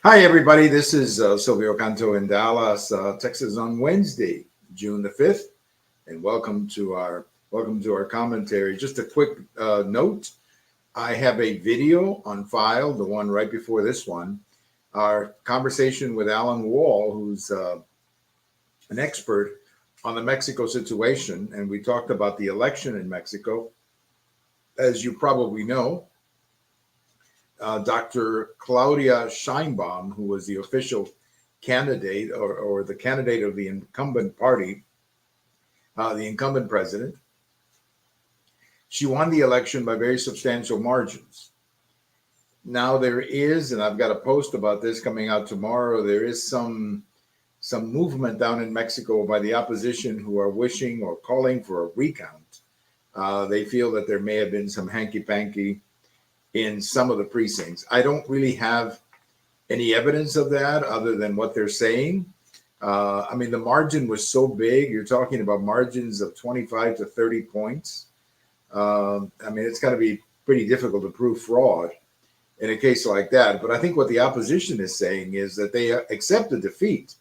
Hi, everybody. This is Silvio Canto in Dallas, Texas, on Wednesday, June the 5th, and welcome to our commentary. Just a quick note: I have a video on file, the one right before this one, our conversation with Alan Wall, who's an expert on the Mexico situation, and we talked about the election in Mexico. As you probably know, Dr. Claudia Scheinbaum, who was the official candidate or the candidate of the incumbent party, the incumbent president, she won the election by very substantial margins. Now there is, and I've got a post about this coming out tomorrow, there is some movement down in Mexico by the opposition who are wishing or calling for a recount. They feel that there may have been some hanky-panky in some of the precincts. I don't really have any evidence of that other than what they're saying. I mean, the margin was so big. You're talking about margins of 25 to 30 points. I mean, it's going to be pretty difficult to prove fraud in a case like that. But I think what the opposition is saying is that they accept the defeat.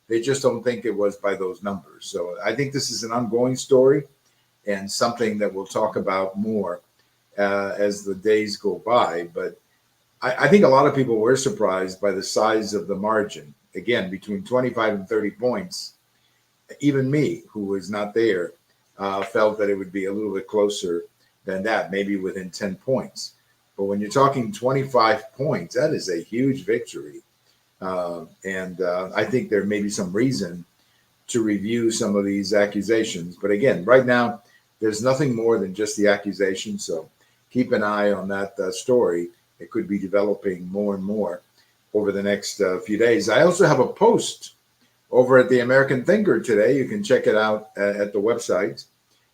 They just don't think it was by those numbers. So I think this is an ongoing story and something that we'll talk about more as the days go by. But I think a lot of people were surprised by the size of the margin. Again, between 25 and 30 points. Even me, who was not there, felt that it would be a little bit closer than that, maybe within 10 points. But when you're talking 25 points, that is a huge victory. And I think there may be some reason to review some of these accusations. But again, right now, there's nothing more than just the accusation. So keep an eye on that story. It could be developing more and more over the next few days. I also have a post over at the American Thinker today. You can check it out at the website,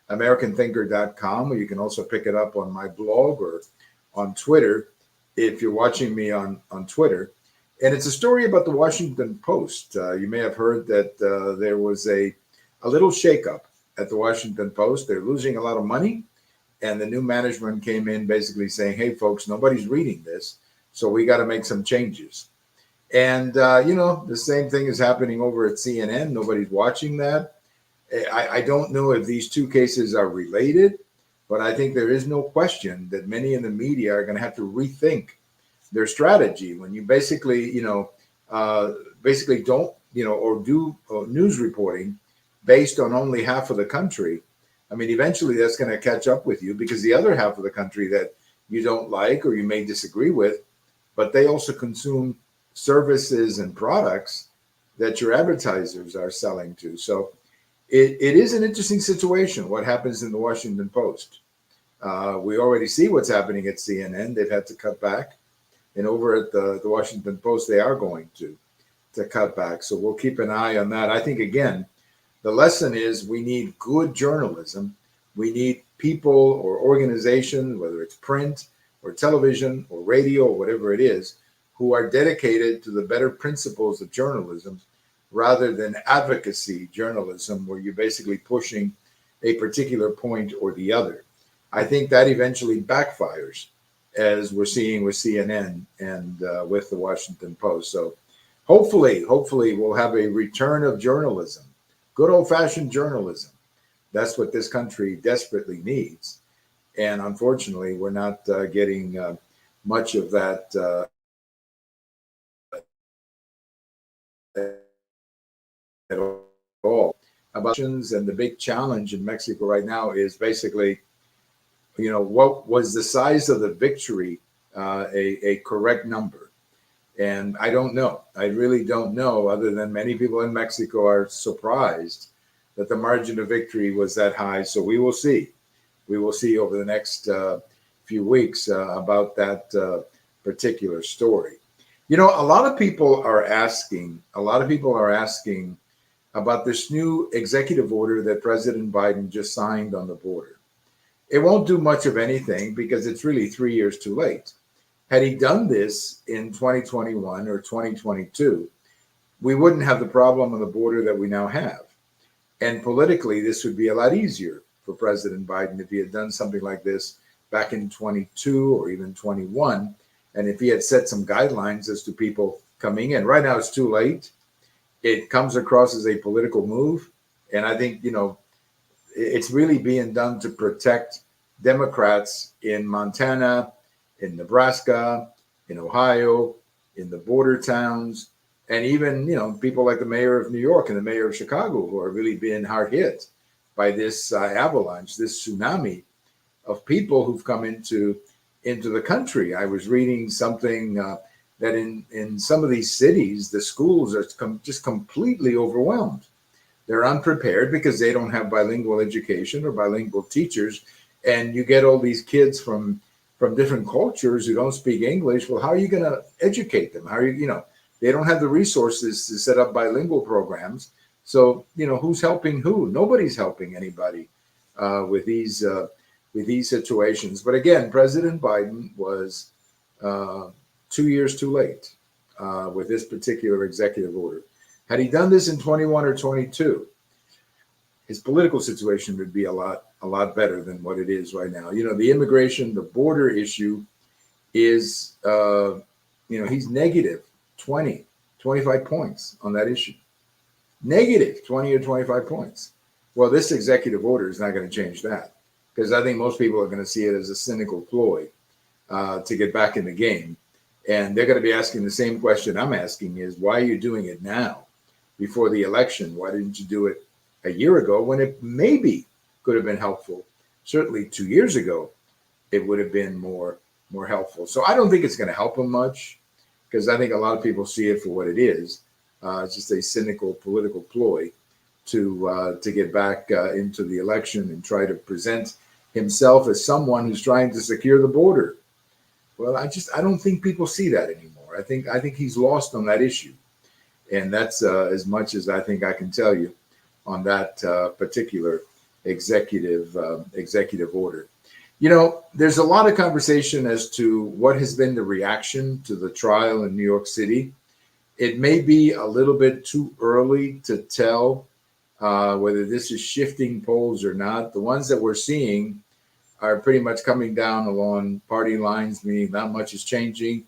americanthinker.com, or you can also pick it up on my blog or on Twitter if you're watching me on Twitter. And it's a story about the Washington Post. You may have heard that there was a little shakeup at the Washington Post. They're losing a lot of money. And the new management came in basically saying, hey, folks, nobody's reading this. So we got to make some changes. And, the same thing is happening over at CNN. Nobody's watching that. I don't know if these two cases are related, but I think there is no question that many in the media are going to have to rethink their strategy when you basically don't, or do news reporting based on only half of the country. I mean, eventually that's going to catch up with you because the other half of the country that you don't like or you may disagree with, but they also consume services and products that your advertisers are selling to. So it is an interesting situation, what happens in the Washington Post. We already see what's happening at CNN. They've had to cut back. And over at the Washington Post, they are going to cut back. So we'll keep an eye on that. I think, again, the lesson is we need good journalism. We need people or organizations, whether it's print or television or radio or whatever it is, who are dedicated to the better principles of journalism rather than advocacy journalism, where you're basically pushing a particular point or the other. I think that eventually backfires, as we're seeing with CNN and with the Washington Post. So hopefully we'll have a return of journalism. Good old-fashioned journalism. That's what this country desperately needs. And unfortunately, we're not getting much of that at all. About and the big challenge in Mexico right now is basically, what was the size of the victory a correct number? And I don't know. I really don't know, other than many people in Mexico are surprised that the margin of victory was that high. So we will see. We will see over the next few weeks about that particular story. A lot of people are asking about this new executive order that President Biden just signed on the border. It won't do much of anything because it's really 3 years too late. Had he done this in 2021 or 2022, we wouldn't have the problem on the border that we now have. And politically, this would be a lot easier for President Biden if he had done something like this back in 22 or even 21, and if he had set some guidelines as to people coming in. Right now, it's too late. It comes across as a political move, and I think it's really being done to protect Democrats in Montana, in Nebraska, in Ohio, in the border towns, and even people like the mayor of New York and the mayor of Chicago, who are really being hard hit by this avalanche, this tsunami of people who've come into the country. I was reading something that in some of these cities, the schools are just completely overwhelmed. They're unprepared because they don't have bilingual education or bilingual teachers, and you get all these kids from different cultures who don't speak English. Well, how are you going to educate them? How are they don't have the resources to set up bilingual programs. So who's helping who? Nobody's helping anybody with these situations. But again, President Biden was 2 years too late with this particular executive order. Had he done this in 21 or 22, his political situation would be a lot better than what it is right now. The immigration, the border issue is, he's negative 20, 25 points on that issue. Negative 20 or 25 points. Well, this executive order is not going to change that, because I think most people are going to see it as a cynical ploy to get back in the game. And they're going to be asking the same question I'm asking is, why are you doing it now before the election? Why didn't you do it a year ago when it maybe could have been helpful? Certainly 2 years ago, it would have been more helpful. So I don't think it's going to help them much, because I think a lot of people see it for what it is. It's just a cynical political ploy to get back into the election and try to present himself as someone who's trying to secure the border. Well, I don't think people see that anymore. I think he's lost on that issue, and that's as much as I think I can tell you on that particular executive order. There's a lot of conversation as to what has been the reaction to the trial in New York City. It may be a little bit too early to tell whether this is shifting polls or not. The ones that we're seeing are pretty much coming down along party lines, meaning not much is changing.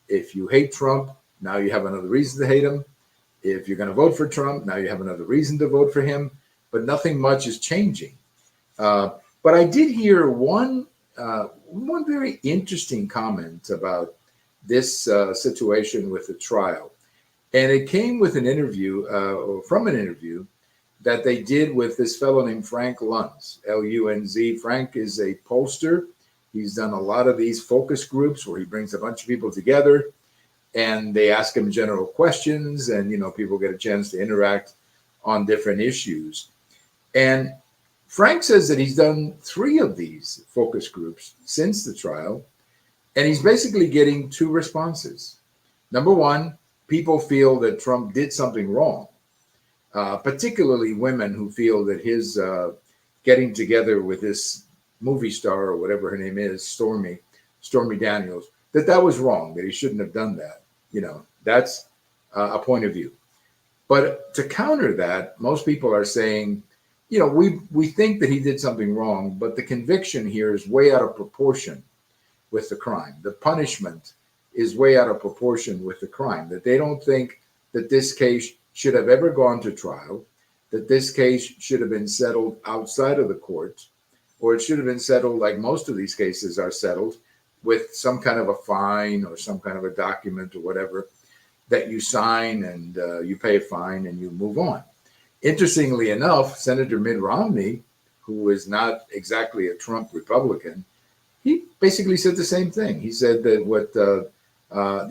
If you hate Trump, now you have another reason to hate him. If you're going to vote for Trump, now you have another reason to vote for him. But nothing much is changing. But I did hear one very interesting comment about this situation with the trial. And it came with an interview, or from an interview that they did with this fellow named Frank Lunz, L-U-N-Z. Frank is a pollster. He's done a lot of these focus groups where he brings a bunch of people together and they ask him general questions, and people get a chance to interact on different issues. And Frank says that he's done 3 of these focus groups since the trial, and he's basically getting 2 responses. Number one, people feel that Trump did something wrong, particularly women who feel that his getting together with this movie star or whatever her name is, Stormy Daniels, that was wrong, that he shouldn't have done that. That's a point of view. But to counter that, most people are saying, we think that he did something wrong, but the conviction here is way out of proportion with the crime. The punishment is way out of proportion with the crime, that they don't think that this case should have ever gone to trial, that this case should have been settled outside of the court, or it should have been settled like most of these cases are settled, with some kind of a fine or some kind of a document or whatever that you sign, and you pay a fine and you move on. Interestingly enough, Senator Mitt Romney, who is not exactly a Trump Republican, he basically said the same thing. He said that what the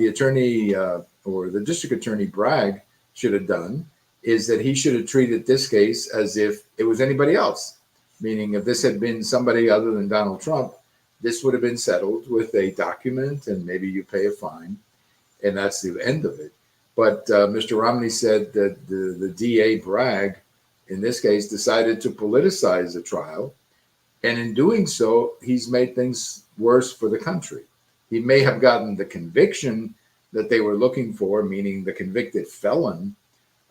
attorney or the district attorney Bragg should have done is that he should have treated this case as if it was anybody else. Meaning, if this had been somebody other than Donald Trump, this would have been settled with a document and maybe you pay a fine, and that's the end of it. But Mr. Romney said that the DA Bragg, in this case, decided to politicize the trial. And in doing so, he's made things worse for the country. He may have gotten the conviction that they were looking for, meaning the convicted felon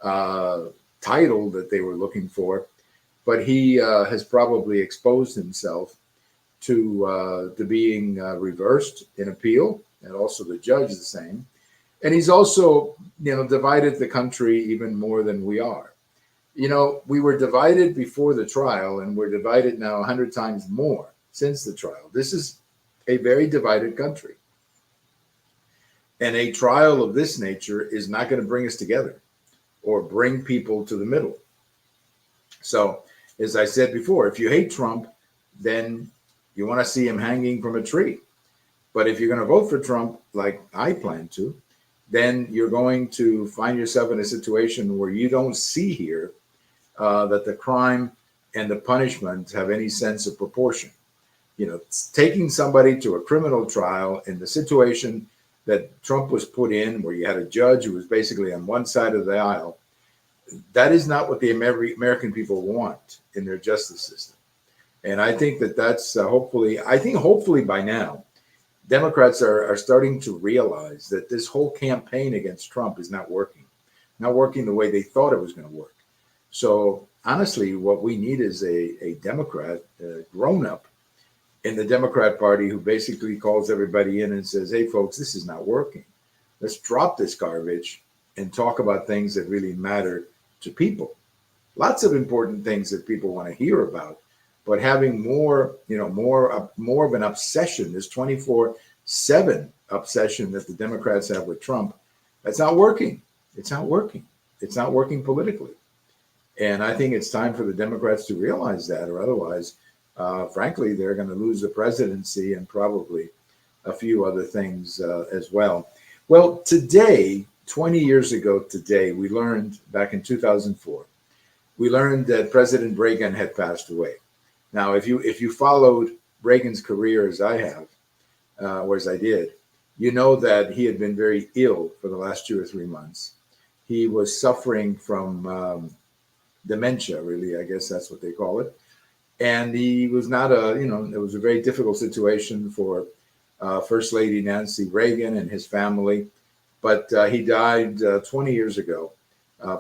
title that they were looking for, but he has probably exposed himself to being reversed in appeal and also the judge the same. And he's also, divided the country even more than we are. We were divided before the trial, and we're divided now 100 times more since the trial. This is a very divided country. And a trial of this nature is not going to bring us together or bring people to the middle. So, as I said before, if you hate Trump, then you want to see him hanging from a tree. But if you're going to vote for Trump, like I plan to, then you're going to find yourself in a situation where you don't see here that the crime and the punishment have any sense of proportion. Taking somebody to a criminal trial in the situation that Trump was put in, where you had a judge who was basically on one side of the aisle, that is not what the American people want in their justice system. And I think that's hopefully by now, Democrats are starting to realize that this whole campaign against Trump is not working the way they thought it was going to work. So honestly, what we need is a Democrat, grown up in the Democrat Party, who basically calls everybody in and says, hey, folks, this is not working. Let's drop this garbage and talk about things that really matter to people. Lots of important things that people want to hear about, but having more of an obsession, this 24/7 obsession that the Democrats have with Trump, that's not working. It's not working. It's not working politically. And I think it's time for the Democrats to realize that, or otherwise, frankly, they're going to lose the presidency and probably a few other things as well. Well, today, 20 years ago today, we learned back in 2004, we learned that President Reagan had passed away. Now, if you followed Reagan's career as I have, or as I did, you know that he had been very ill for the last 2 or 3 months. He was suffering from dementia, really, I guess that's what they call it. And he was not it was a very difficult situation for First Lady Nancy Reagan and his family. But he died 20 years ago,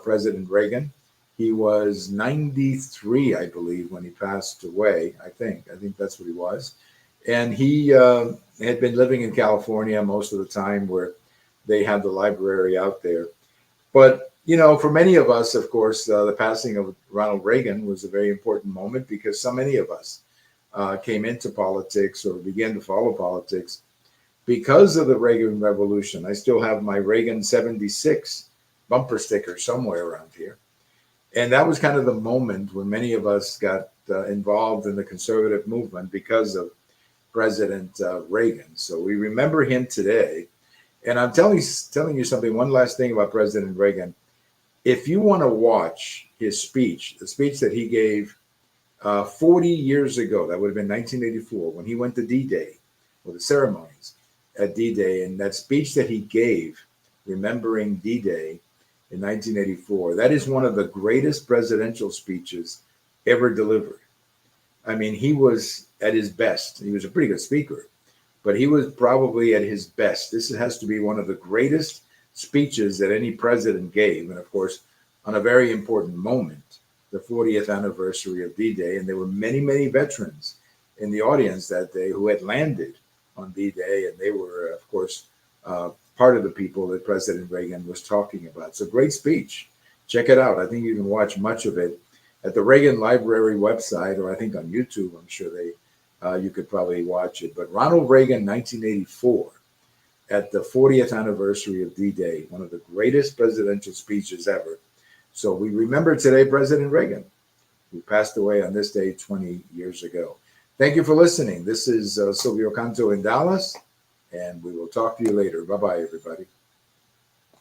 President Reagan. He was 93, I believe, when he passed away. I think that's what he was. And he had been living in California most of the time, where they had the library out there. But, for many of us, of course, the passing of Ronald Reagan was a very important moment, because so many of us came into politics or began to follow politics because of the Reagan Revolution. I still have my Reagan 76 bumper sticker somewhere around here. And that was kind of the moment when many of us got involved in the conservative movement because of President Reagan. So we remember him today. And I'm telling you something, one last thing about President Reagan. If you want to watch his speech, the speech that he gave 40 years ago, that would have been 1984, when he went to D-Day, or the ceremonies at D-Day, and that speech that he gave, remembering D-Day in 1984, that is one of the greatest presidential speeches ever delivered. I mean, he was at his best. He was a pretty good speaker, but he was probably at his best. This has to be one of the greatest speeches that any president gave. And of course, on a very important moment, the 40th anniversary of D-Day. And there were many, many veterans in the audience that day who had landed on D-Day. And they were, of course, part of the people that President Reagan was talking about. So great speech. Check it out. I think you can watch much of it at the Reagan Library website, or I think on YouTube. I'm sure you could probably watch it. But Ronald Reagan, 1984, at the 40th anniversary of D-Day, one of the greatest presidential speeches ever. So we remember today President Reagan, who passed away on this day 20 years ago. Thank you for listening. This is Silvio Canto in Dallas, and we will talk to you later. Bye-bye, everybody.